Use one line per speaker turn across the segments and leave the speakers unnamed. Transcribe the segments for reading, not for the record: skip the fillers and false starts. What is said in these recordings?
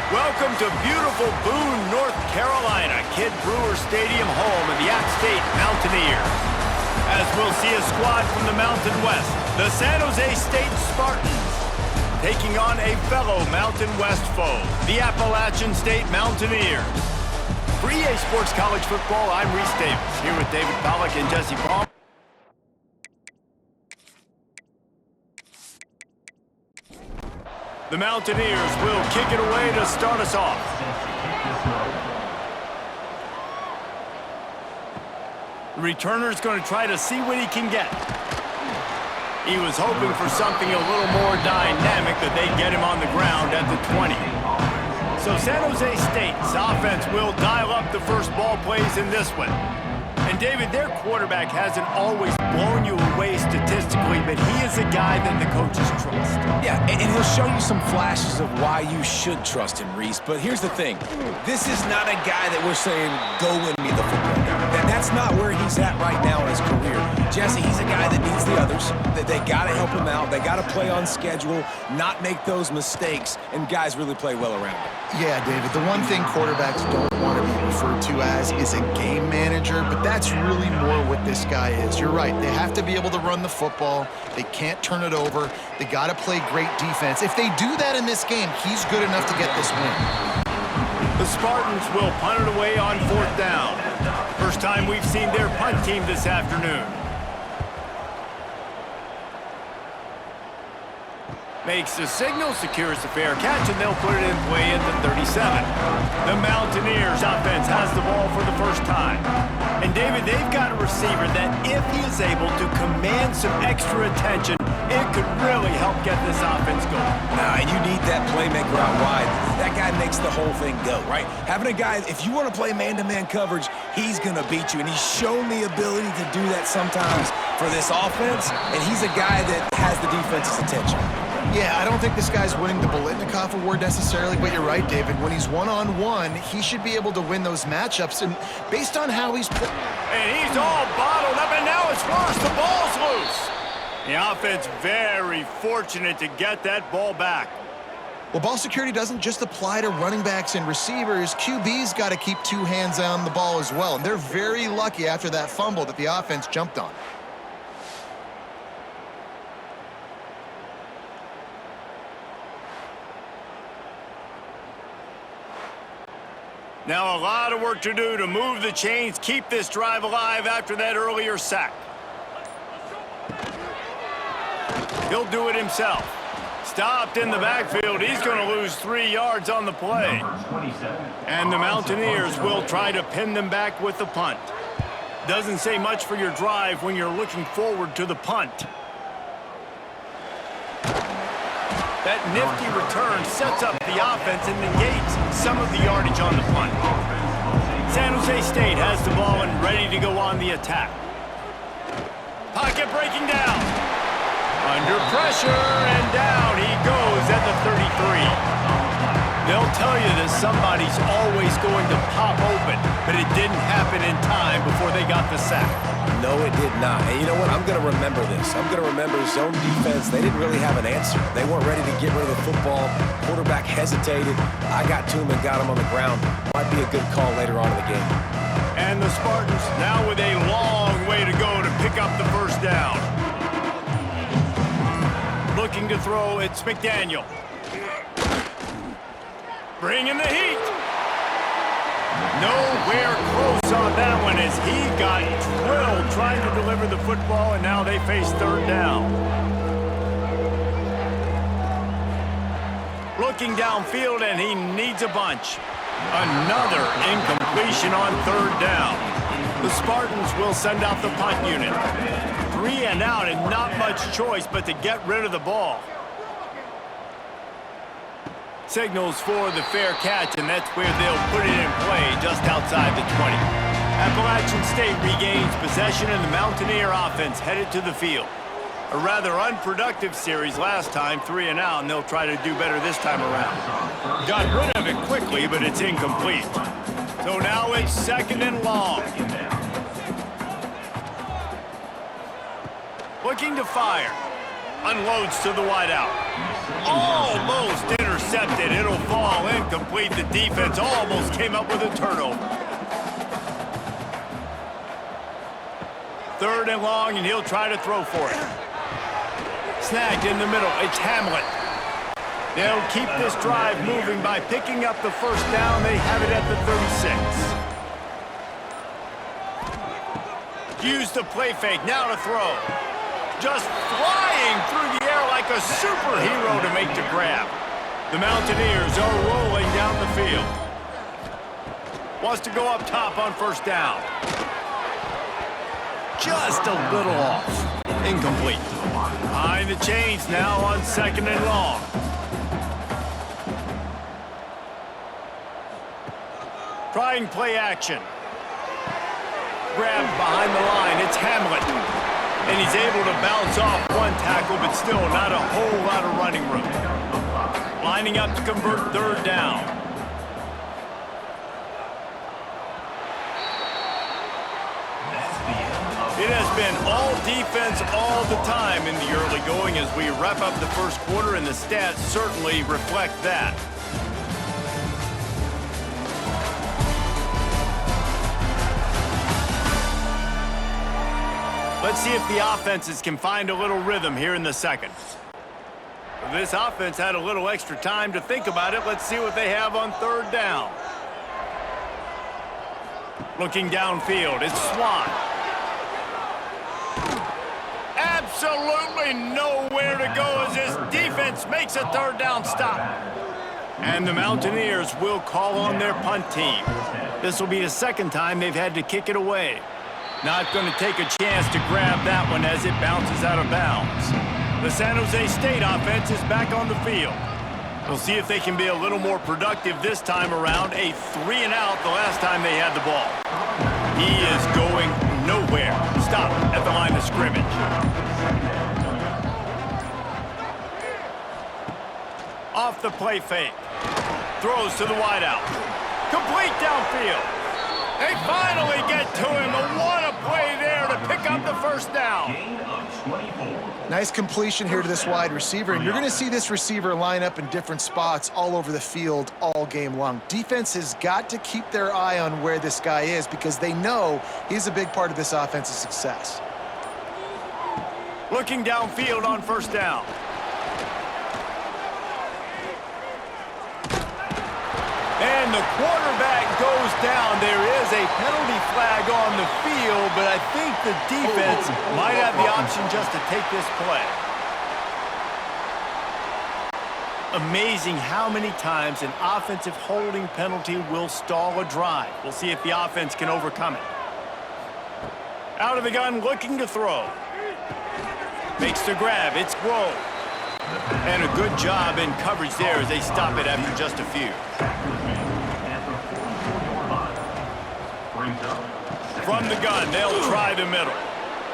Welcome to beautiful Boone, North Carolina, Kid Brewer Stadium, home of the App State Mountaineers. As we'll see a squad from the Mountain West, the San Jose State Spartans, taking on a fellow Mountain West foe, the Appalachian State Mountaineers. For EA Sports College Football, I'm Reese Davis, here with David Pollack and Jesse Palmer. The Mountaineers will kick it away to start us off. The returner's going to try to see what he can get. He was hoping for something a little more dynamic, but they get him on the ground at the 20. So San Jose State's offense will dial up the first ball plays in this one. And David, their quarterback hasn't always blown you away statistically, but he is a guy that the coaches trust.
Yeah, and he'll show you some flashes of why you should trust him, Reese. But here's the thing. This is not a guy that we're saying, go win me the football game. That's not where he's at right now in his career. Jesse, he's a guy that needs the others, that they got to help him out. They got to play on schedule, not make those mistakes, and guys really play well around him.
Yeah, David, the one thing quarterbacks don't want to be referred to as is a game manager, but that's really more what this guy is. You're right. They have to be able to run the football. They can't turn it over. They got to play great defense. If they do that in this game, he's good enough to get this win.
The Spartans will punt it away on 4th down. First time we've seen their punt team this afternoon. Makes the signal, secures the fair catch, and they'll put it in play at the 37. The Mountaineers offense has the ball for the first time. And David, they've got a receiver that if he is able to command some extra attention, it could really help get this offense going.
Nah, and you need that playmaker out wide. That guy makes the whole thing go, right? Having a guy, if you want to play man-to-man coverage, he's going to beat you. And he's shown the ability to do that sometimes for this offense. And he's a guy that has the defense's attention.
Yeah, I don't think this guy's winning the Bolitnikoff Award necessarily, but you're right, David. When he's one-on-one, he should be able to win those matchups. And based on how he's playing...
And he's all bottled up, and now it's worse. The ball's loose. The offense very fortunate to get that ball back.
Well, ball security doesn't just apply to running backs and receivers. QB's got to keep two hands on the ball as well. And they're very lucky after that fumble that the offense jumped on.
Now a lot of work to do to move the chains, keep this drive alive after that earlier sack. He'll do it himself. Stopped in the backfield. He's going to lose 3 yards on the play. And the Mountaineers will try to pin them back with the punt. Doesn't say much for your drive when you're looking forward to the punt. That nifty return sets up the offense and negates some of the yardage on the punt. San Jose State has the ball and ready to go on the attack. Pocket breaking down. Under pressure, and down he goes at the 33. They'll tell you that somebody's always going to pop open, but it didn't happen in time before they got the sack.
No, it did not. And you know what? I'm going to remember this. I'm going to remember zone defense. They didn't really have an answer. They weren't ready to get rid of the football. Quarterback hesitated. I got to him and got him on the ground. Might be a good call later on in the game.
And the Spartans now with a long way to go to pick up the first down. Looking to throw, it's McDaniel. Bringing the heat. Nowhere close on that one as he got drilled trying to deliver the football, and now they face 3rd down. Looking downfield, and he needs a bunch. Another incompletion on 3rd down. The Spartans will send out the punt unit. 3 and out, and not much choice but to get rid of the ball. Signals for the fair catch, and that's where they'll put it in play just outside the 20. Appalachian State regains possession, and the Mountaineer offense headed to the field. A rather unproductive series last time, 3 and out, and they'll try to do better this time around. Got rid of it quickly, but it's incomplete. So now it's 2nd and long. Looking to fire. Unloads to the wideout. Almost intercepted. intercepted. It'll fall incomplete. The defense almost came up with a turnover. 3rd and long, and he'll try to throw for it. Snagged in the middle. It's Hamlet. They'll keep this drive moving by picking up the first down. They have it at the 36. Use the play fake. Now to throw. Just flying through the air like a superhero to make the grab. The Mountaineers are rolling down the field. Wants to go up top on 1st down. Just a little off. Incomplete. Behind the chains now on 2nd and long. Trying play action. Grabbed behind the line. It's Hamlet. And he's able to bounce off one tackle, but still not a whole lot of running room. Lining up to convert 3rd down. It has been all defense all the time in the early going as we wrap up the 1st quarter, and the stats certainly reflect that. Let's see if the offenses can find a little rhythm here in the 2nd. This offense had a little extra time to think about it. Let's see what they have on 3rd down. Looking downfield, it's Swan. Absolutely nowhere to go as this defense makes a 3rd down stop. And the Mountaineers will call on their punt team. This will be the 2nd time they've had to kick it away. Not going to take a chance to grab that one as it bounces out of bounds. The San Jose State offense is back on the field. We'll see if they can be a little more productive this time around. A 3 and out the last time they had the ball. He is going nowhere. Stop at the line of scrimmage. Off the play fake. Throws to the wideout. Complete downfield. They finally get to him. What a play there to pick up the 1st down.
Nice completion here to this wide receiver, and you're going to see this receiver line up in different spots all over the field all game long. Defense has got to keep their eye on where this guy is because they know he's a big part of this offense's success.
Looking downfield on 1st down. And the quarterback goes down. There is a penalty flag on the field, but I think the defense might have the option just to take this play. Amazing how many times an offensive holding penalty will stall a drive. We'll see if the offense can overcome it. Out of the gun, looking to throw. Makes the grab. It's Grove. And a good job in coverage there as they stop it after just a few. From the gun, they'll try the middle.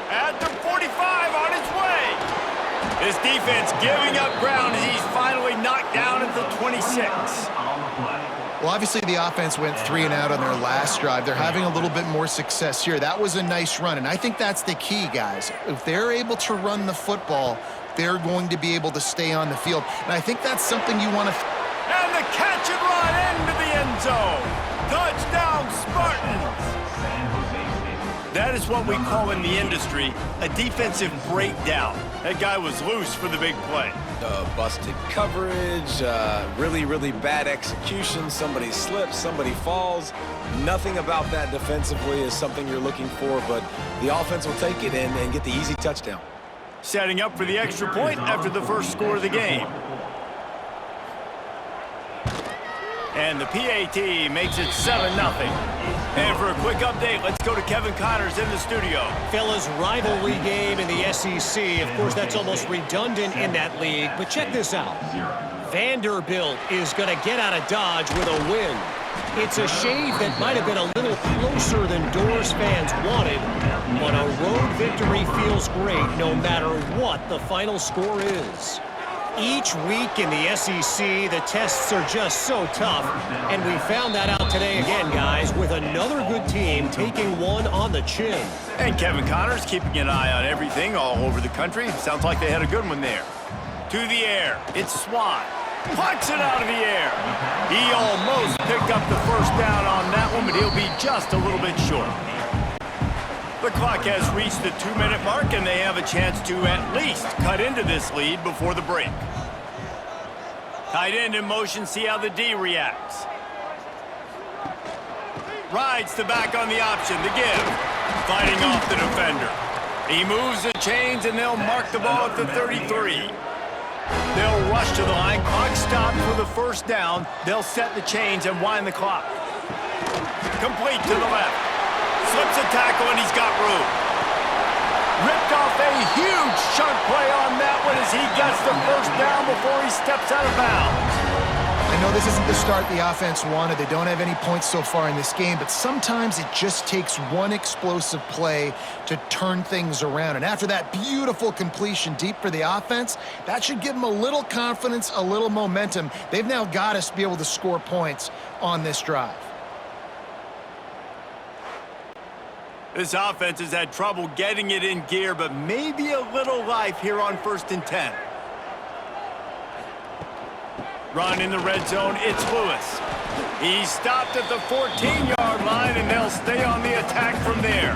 At the 45, on his way. His defense giving up ground as he's finally knocked down at the 26.
Well, obviously the offense went 3 and out on their last drive. They're having a little bit more success here. That was a nice run, and I think that's the key, guys. If they're able to run the football, they're going to be able to stay on the field. And I think that's something you want to...
And the catch and run into the end zone. Touchdown, Spartans. That is what we call in the industry a defensive breakdown. That guy was loose for the big play.
Busted coverage, really bad execution. Somebody slips, somebody falls. Nothing about that defensively is something you're looking for, but the offense will take it and get the easy touchdown.
Setting up for the extra point after the first score of the game. And the PAT makes it 7-0. And for a quick update, let's go to Kevin Connors in the studio.
Fellas, rivalry game in the SEC. Of course, that's almost redundant in that league. But check this out. Vanderbilt is going to get out of Dodge with a win. It's a shave that might have been a little closer than Doors fans wanted. But a road victory feels great no matter what the final score is. Each week in the SEC, the tests are just so tough, and we found that out today again, guys, with another good team taking one on the chin.
And Kevin Connors keeping an eye on everything all over the country. Sounds like they had a good one there. To the air, it's Swan. Plucks it out of the air. He almost picked up the first down on that one, but he'll be just a little bit short. The clock has reached the 2-minute mark, and they have a chance to at least cut into this lead before the break. Tight end in motion, see how the D reacts. Rides the back on the option, the give. Fighting off the defender. He moves the chains, and they'll mark the ball at the 33. They'll rush to the line. Clock stopped for the first down. They'll set the chains and wind the clock. Complete to the left. Slips a tackle, and he's got room. Ripped off a huge chunk play on that one as he gets the first down before he steps out of bounds.
I know this isn't the start the offense wanted. They don't have any points so far in this game, but sometimes it just takes one explosive play to turn things around. And after that beautiful completion deep for the offense, that should give them a little confidence, a little momentum. They've now got us to be able to score points on this drive.
This offense has had trouble getting it in gear, but maybe a little life here on 1st and 10. Run in the red zone, it's Lewis. He's stopped at the 14-yard line, and they'll stay on the attack from there.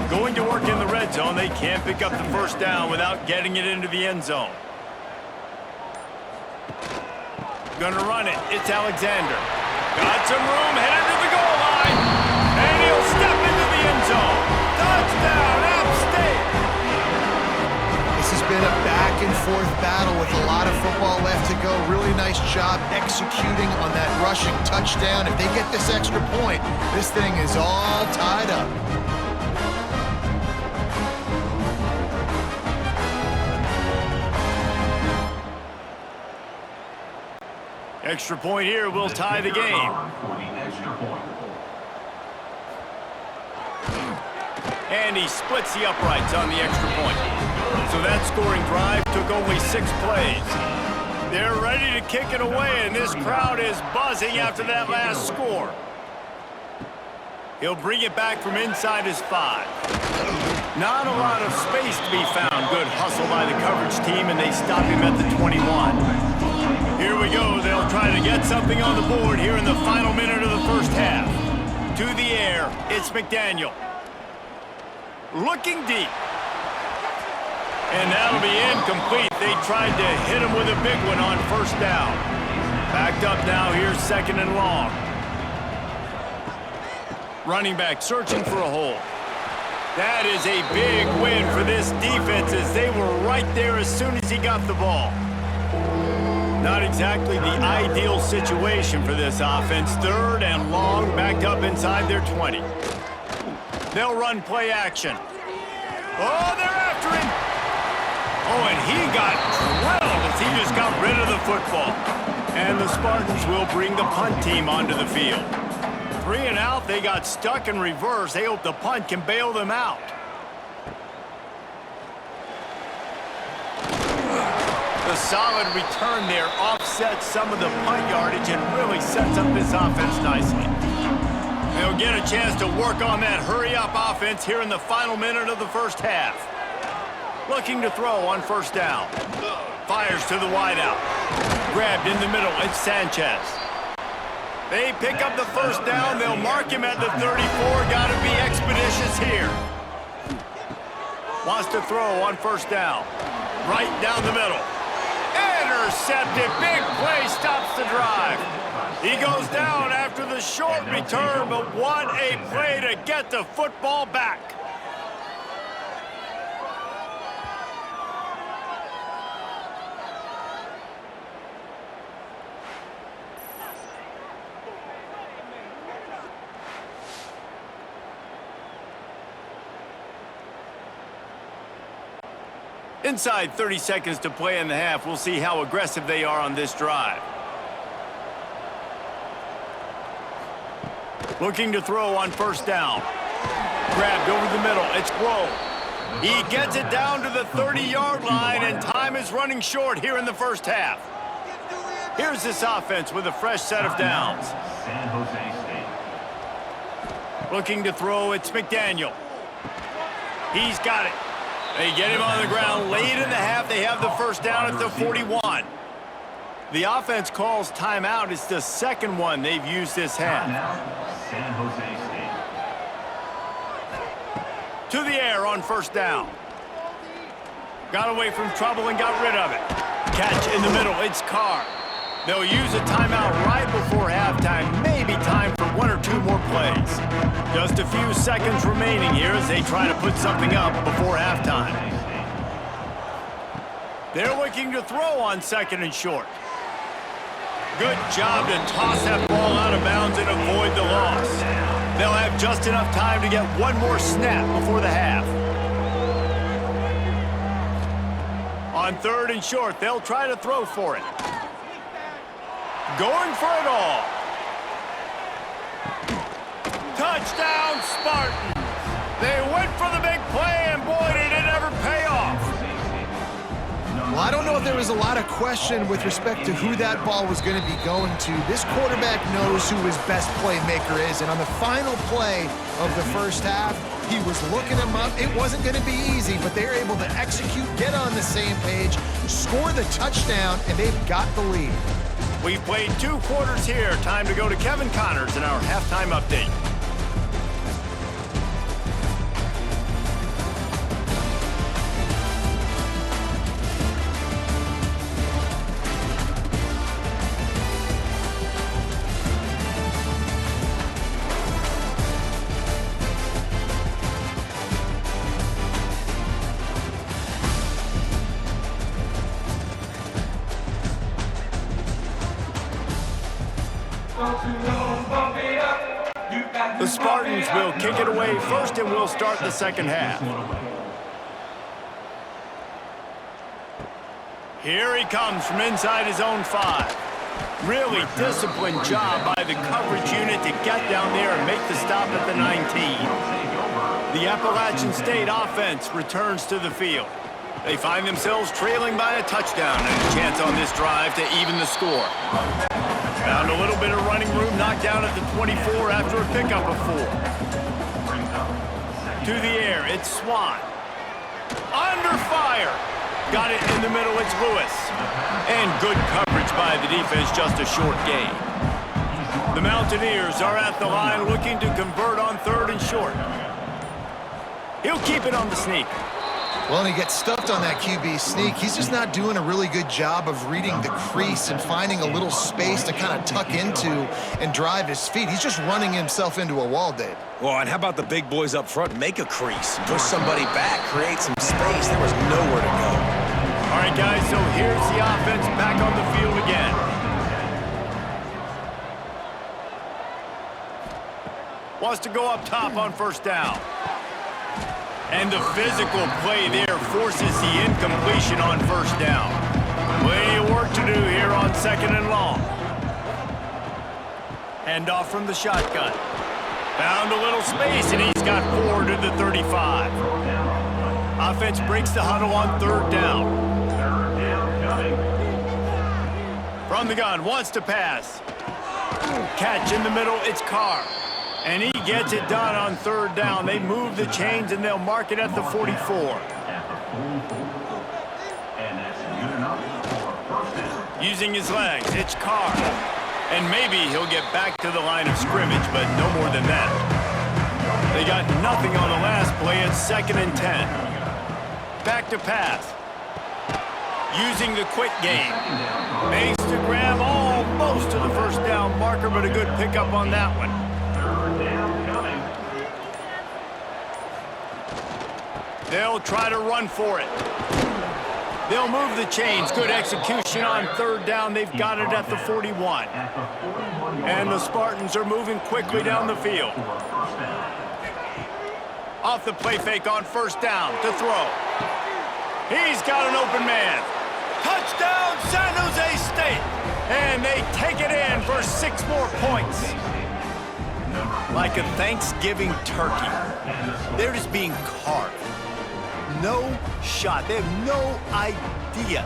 Going to work in the red zone, they can't pick up the first down without getting it into the end zone. Gonna run it, it's Alexander. Got some room, headed to the goal line, and he'll step into the end zone. Touchdown, App State!
This has been a back-and-forth battle with a lot of football left to go. Really nice job executing on that rushing touchdown. If they get this extra point, this thing is all tied up.
Extra point here will tie the game. And he splits the uprights on the extra point. So that scoring drive took only 6 plays. They're ready to kick it away, and this crowd is buzzing after that last score. He'll bring it back from inside his 5. Not a lot of space to be found. Good hustle by the coverage team, and they stop him at the 21. Here we go. They'll try to get something on the board here in the final minute of the first half. To the air, it's McDaniel. Looking deep. And that'll be incomplete. They tried to hit him with a big one on first down. Backed up now, here's 2nd and long. Running back searching for a hole. That is a big win for this defense as they were right there as soon as he got the ball. Not exactly the ideal situation for this offense. 3rd and long, backed up inside their 20. They'll run play action. Oh, they're after him. Oh, and he got drilled as he just got rid of the football. And the Spartans will bring the punt team onto the field. 3 and out, they got stuck in reverse. They hope the punt can bail them out. The solid return there offsets some of the punt yardage and really sets up this offense nicely. They'll get a chance to work on that hurry-up offense here in the final minute of the first half. Looking to throw on first down. Fires to the wideout. Grabbed in the middle, it's Sanchez. They pick up the first down. They'll mark him at the 34. Got to be expeditious here. Wants to throw on first down. Right down the middle. Intercepted. Big play stops the drive. He goes down after the short return, but what a play to get the football back. Inside 30 seconds to play in the half. We'll see how aggressive they are on this drive. Looking to throw on first down. Grabbed over the middle. It's Glow. He gets it down to the 30-yard line, and time is running short here in the first half. Here's this offense with a fresh set of downs. Looking to throw, it's McDaniel. He's got it. They get him on the ground late in the half. They have the first down at the 41. The offense calls timeout. It's the second one they've used this half.
San Jose State.
To the air on first down. Got away from trouble and got rid of it. Catch in the middle. It's Carr. They'll use a timeout right before halftime. Maybe time for one or two more plays. Just a few seconds remaining here as they try to put something up before halftime. They're looking to throw on second and short. Good job to toss that ball out of bounds and avoid the loss. They'll have just enough time to get one more snap before the half. On third and short, they'll try to throw for it. Going for it all. Touchdown, Spartans. They went for the big play, and boy, did it ever pay off.
Well, I don't know if there was a lot of question with respect to who that ball was going to be going to. This quarterback knows who his best playmaker is, and on the final play of the first half, he was looking him up. It wasn't going to be easy, but they were able to execute, get on the same page, score the touchdown, and they've got the lead.
We've played 2 quarters here. Time to go to Kevin Connors in our halftime update. The Spartans will kick it away first, and we'll start the second half. Here he comes from inside his own 5. Really disciplined job by the coverage unit to get down there and make the stop at the 19. The Appalachian State offense returns to the field. They find themselves trailing by a touchdown and a chance on this drive to even the score. Found a little bit of running room, knocked down at the 24 after a pickup of 4. To the air, it's Swan. Under fire. Got it in the middle, it's Lewis. And good coverage by the defense, just a short gain. The Mountaineers are at the line looking to convert on third and short. He'll keep it on the sneak.
Well, and he gets stuffed on that QB sneak. He's just not doing a really good job of reading the crease and finding a little space to kind of tuck into and drive his feet. He's just running himself into a wall, Dave.
Well, and how about the big boys up front? Make a crease. Push somebody back. Create some space. There was nowhere to go.
All right, guys, so here's the offense back on the field again. Wants to go up top on first down. And the physical play there forces the incompletion on first down. Plenty of work to do here on second and long. Handoff from the shotgun. Found a little space, and he's got 4 to the 35. Offense breaks the huddle on third down. From the gun, wants to pass. Catch in the middle, it's Carr. And he gets it done on third down. They move the chains, and they'll mark it at the 44. Using his legs, it's Carr. And maybe he'll get back to the line of scrimmage, but no more than that. They got nothing on the last play. It's 2nd and 10. Back to pass. Using the quick game. Makes to grab almost to the first down marker, but a good pickup on that one. They'll try to run for it. They'll move the chains. Good execution on third down. They've got it at the 41. And the Spartans are moving quickly down the field. Off the play fake on first down to throw. He's got an open man. Touchdown, San Jose State. And they take it in for 6 more points. Like a Thanksgiving turkey. They're just being carved. No shot. They have no idea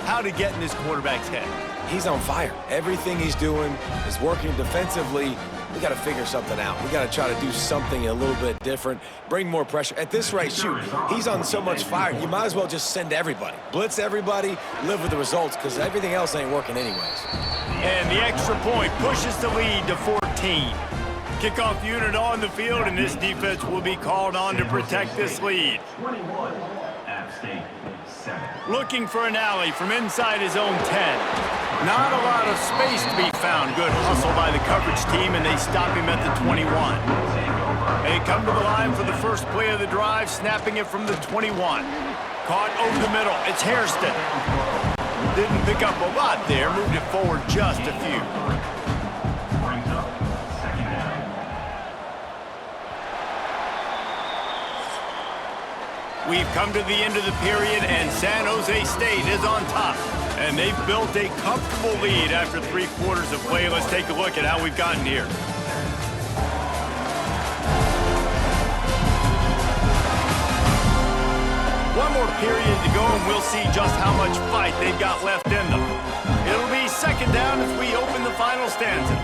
how to get in this quarterback's head.
He's on fire. Everything he's doing is working defensively. we got to figure something out. We got to try to do something a little bit different, bring more pressure. At this rate, shoot, he's on so much fire, you might as well just send everybody. Blitz everybody, live with the results, because everything else ain't working anyways.
And the extra point pushes the lead to 14. Kickoff unit on the field, and this defense will be called on to protect this lead.
21, App State 7.
Looking for an alley from inside his own 10. Not a lot of space to be found. Good hustle by the coverage team, and they stop him at the 21. They come to the line for the first play of the drive, snapping it from the 21. Caught over the middle. It's Hairston. Didn't pick up a lot there. Moved it forward just a few.
Brings up second down.
We've come to the end of the period, and San Jose State is on top. And they've built a comfortable lead after 3 quarters of play. Let's take a look at how we've gotten here. One more period to go, and we'll see just how much fight they've got left in them. It'll be second down as we open the final stanza.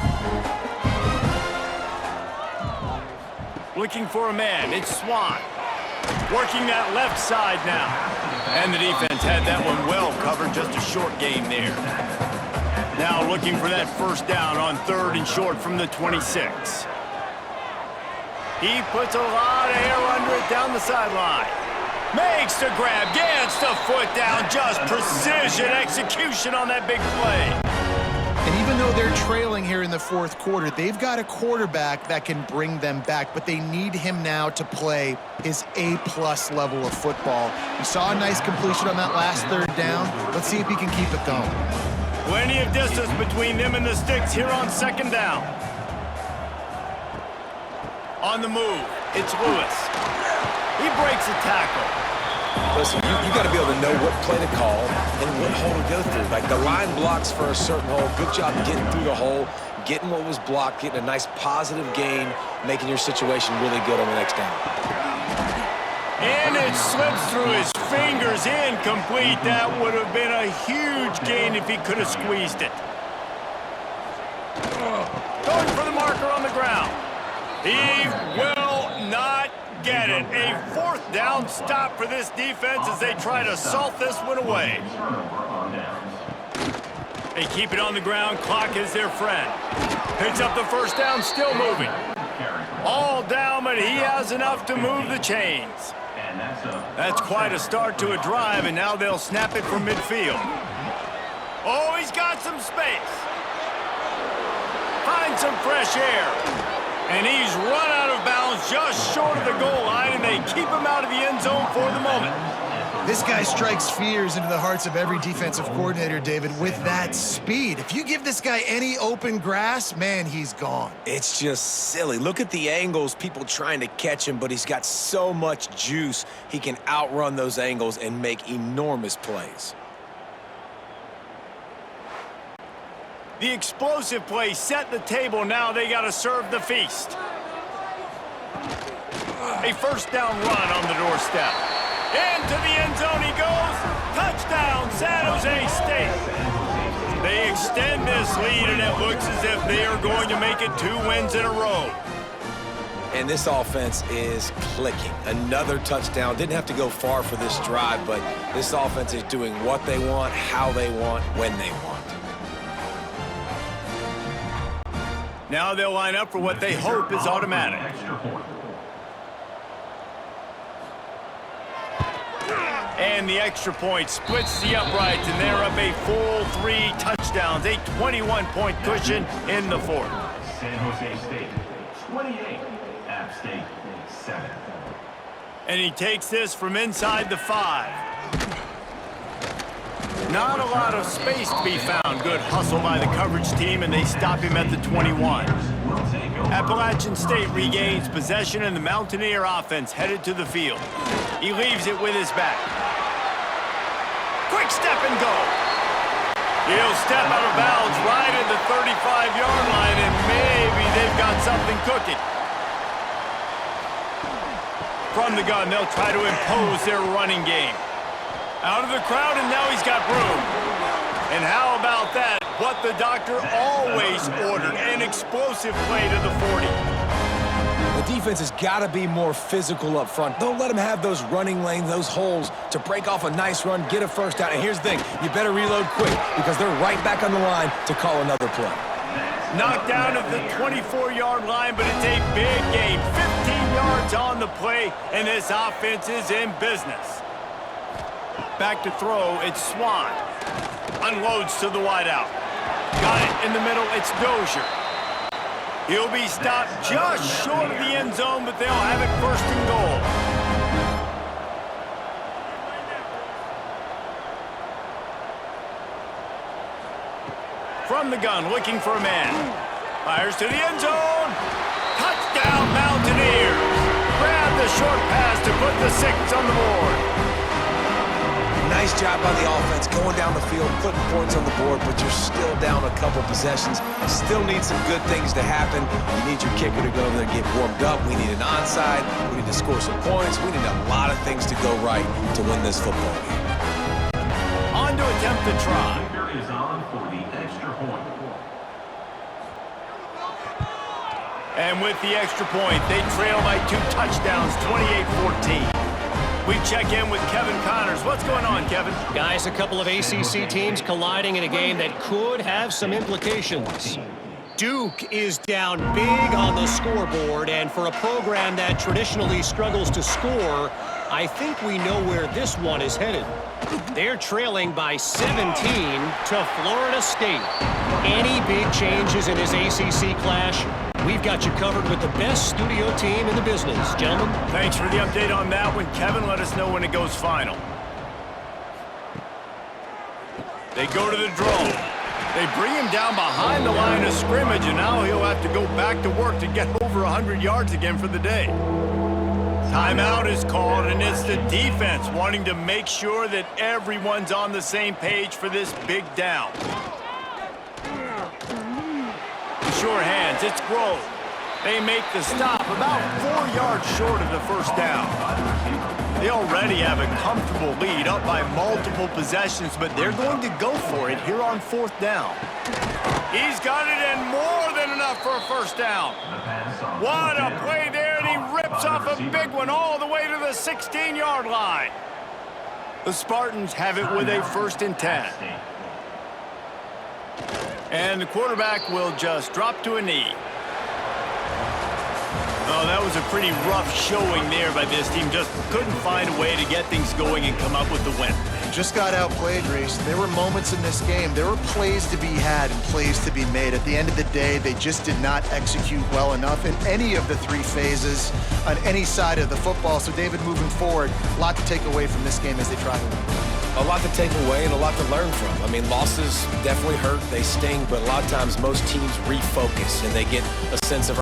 Looking for a man. It's Swan. Working that left side now. And the defense had that one well covered, just a short game there. Now looking for that first down on 3rd and short from the 26. He puts a lot of air under it down the sideline. Makes the grab, gets the foot down, just precision execution on that big play.
And even though they're trailing here in the 4th quarter, they've got a quarterback that can bring them back, but they need him now to play his A-plus level of football. We saw a nice completion on that last 3rd down. Let's see if he can keep it going.
Plenty of distance between them and the sticks here on 2nd down. On the move, it's Lewis. He breaks a tackle.
Listen, you got to be able to know what play to call and what hole to go through. Like, the line blocks for a certain hole. Good job getting through the hole, getting what was blocked, getting a nice positive gain, making your situation really good on the next down.
And it slips through his fingers, incomplete. That would have been a huge gain if he could have squeezed it. Going for the marker on the ground. He will not get it. A 4th down stop for this defense as they try to salt this one away. They keep it on the ground. Clock is their friend. Picks up the first down, still moving. All down, but he has enough to move the chains. That's quite a start to a drive, and now they'll snap it from midfield. Oh, he's got some space. Find some fresh air. And he's run out of bounds just short of the goal line, and they keep him out of the end zone for the moment.
This guy strikes fears into the hearts of every defensive coordinator, David, with that speed. If you give this guy any open grass, man, he's gone.
It's just silly. Look at the angles, people trying to catch him, but he's got so much juice, he can outrun those angles and make enormous plays.
The explosive play set the table. Now they got to serve the feast. A first down run on the doorstep. Into the end zone he goes. Touchdown, San Jose State. They extend this lead, and it looks as if they are going to make it 2 wins in a row.
And this offense is clicking. Another touchdown. Didn't have to go far for this drive, but this offense is doing what they want, how they want, when they want.
Now they'll line up for what they hope is automatic. And the extra point splits the uprights, and they're up a full 3 touchdowns, a 21-point cushion in the 4th.
San Jose State 28, App State 7.
And he takes this from inside the 5. Not a lot of space to be found. Good hustle by the coverage team, and they stop him at the 21. Appalachian State regains possession, and the Mountaineer offense headed to the field. He leaves it with his back. Quick step and go. He'll step out of bounds right at the 35-yard line, and maybe they've got something cooking. From the gun, they'll try to impose their running game. Out of the crowd, and now he's got room. And how about that? What the doctor always ordered, an explosive play to the 40.
The defense has got to be more physical up front. Don't let them have those running lanes, those holes to break off a nice run, get a first down. And here's the thing, you better reload quick because they're right back on the line to call another play.
Knocked down at the 24-yard line, but it's a big game. 15 yards on the play, and this offense is in business. Back to throw, it's Swan. Unloads to the wideout. Got it in the middle, it's Dozier. He'll be stopped just short of the end zone, but they'll have it first and goal. From the gun, looking for a man. Fires to the end zone. Touchdown, Mountaineers. Grab the short pass to put the 6 on the board.
Nice job by the offense, going down the field, putting points on the board, but you're still down a couple possessions. Still need some good things to happen. You need your kicker to go over there and get warmed up. We need an onside. We need to score some points. We need a lot of things to go right to win this football game.
On to attempt the try.
Kicker is on for the extra point.
And with the extra point, they trail by 2 touchdowns, 28-14. We check in with Kevin Connors. What's going on, Kevin?
Guys, a couple of ACC teams colliding in a game that could have some implications. Duke is down big on the scoreboard, and for a program that traditionally struggles to score, I think we know where this one is headed. They're trailing by 17 to Florida State. Any big changes in this ACC clash? We've got you covered with the best studio team in the business, gentlemen.
Thanks for the update on that one, Kevin. Let us know when it goes final. They go to the draw. They bring him down behind the line of scrimmage, and now he'll have to go back to work to get over 100 yards again for the day. Timeout is called, and it's the defense wanting to make sure that everyone's on the same page for this big down. Sure hands, it's Grove. They make the stop about 4 yards short of the first down. They already have a comfortable lead, up by multiple possessions, but they're going to go for it here on 4th down. He's got it, and more than enough for a first down. What a play there, and he rips off a big one all the way to the 16-yard line. The Spartans have it with a 1st and 10. And the quarterback will just drop to a knee. Oh, that was a pretty rough showing there by this team. Just couldn't find a way to get things going and come up with the win.
Just got outplayed, Reese. There were moments in this game. There were plays to be had and plays to be made. At the end of the day, they just did not execute well enough in any of the 3 phases on any side of the football. So, David, moving forward, a lot to take away from this game as they try to win.
A lot to take away and a lot to learn from. I mean, losses definitely hurt, they sting, but a lot of times most teams refocus and they get a sense of